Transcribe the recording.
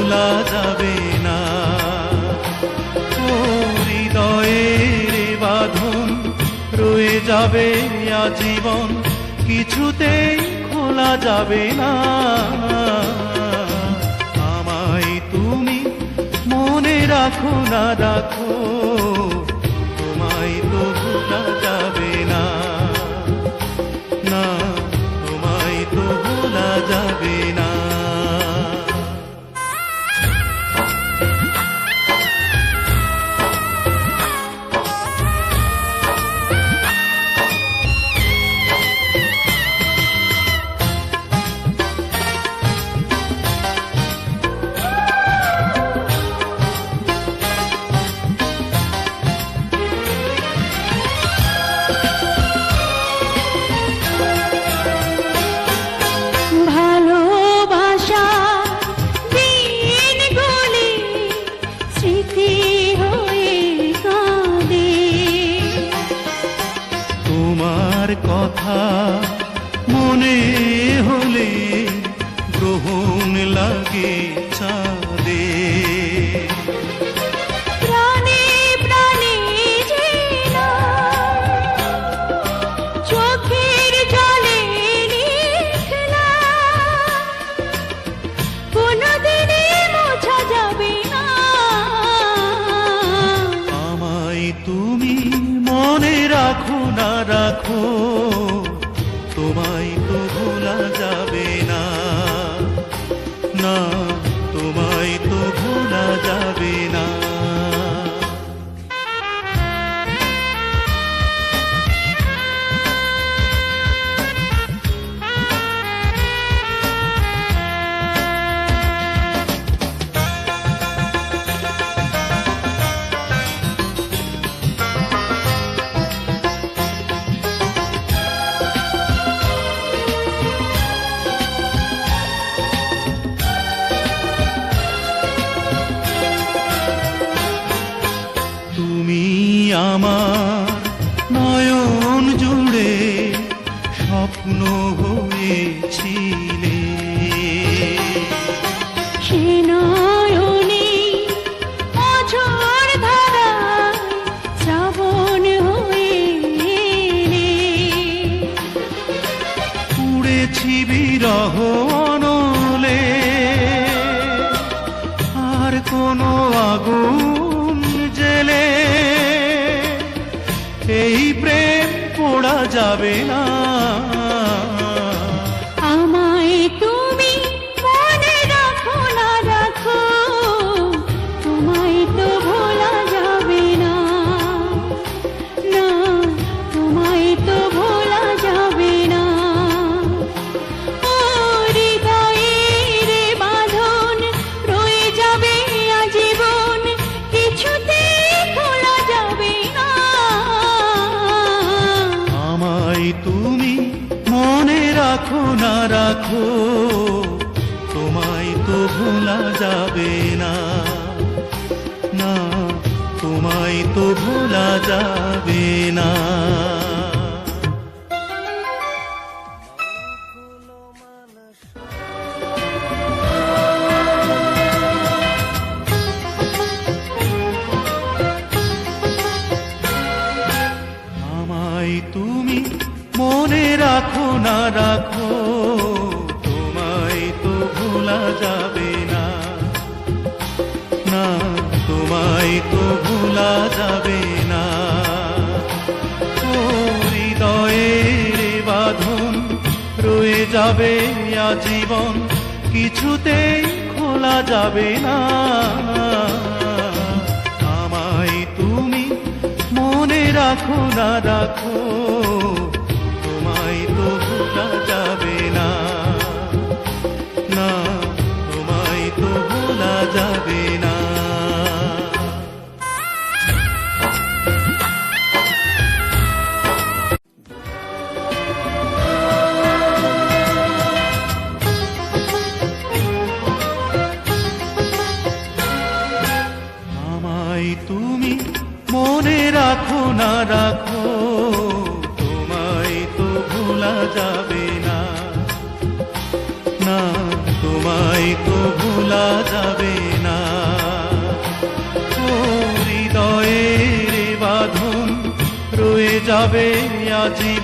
ভোলা যাবে না। ও হৃদয়ের বাঁধন রয়ে যাবে আজীবন, কিছুতেই খোলা যাবে না। আমায় তুমি মনে রাখো না রাখো, তোমায় তো ভোলা যাবে না। না, তোমায় তো ভোলা যাবে না। তোমার কথা মনে হলে গ্রহণ লাগে চাঁদে। প্রাণে প্রাণে যেনা চোখের জলে লিখলা, কোনদিনই মোছা যাবে না। আমায় তুমি মনে রাখো না রাখো, তোমায় তো ভোলা যাবে না। না, তোমায় তো ভোলা যাবে না। তুমি আমার নয়ন জুড়ে স্বপ্ন হয়েছিলে, সে নয়নে অঝোর ধারায় শ্রাবণ হয়ে এলে। উড়েছি বিরহ অনলে, আর কোনো আগুন জেলে এই প্রেম পোড়া যাবে না। আমায় তুমি মনে রাখো না রাখো, তোমায় তো ভোলা যাবে না। না, তোমায় তো ভোলা যাবে না। ও হৃদয়ের বাঁধন রয়ে যাবে আজীবন, কিছুতেই খোলা যাবে না। আমায় তুমি মনে রাখো না রাখো, তোমায় তো ভোলা যাবে না। না, তোমায় তো ভোলা যাবে না। আমায় তুমি মনে রাখো না রাখো, তোমায় তো ভোলা যাবে না। না, তোমায় তো ভোলা যাবে না। ও হৃদয়ের বাঁধন রয়ে যাবে আজীবন, কিছুতেই খোলা যাবে না। আমায় তুমি মনে রাখো না রাখো, তোমায় তো ভোলা যাবে না। না, তোমায় তো ভোলা যাবে না। আমায় তুমি মনে রাখো না রাখো, তোমায় তো ভোলা যাবে না। না, তোমায় তো ভোলা ভোলা যাবে না। ও হৃদয়ের বাঁধন রয়ে যাবে আজীবন।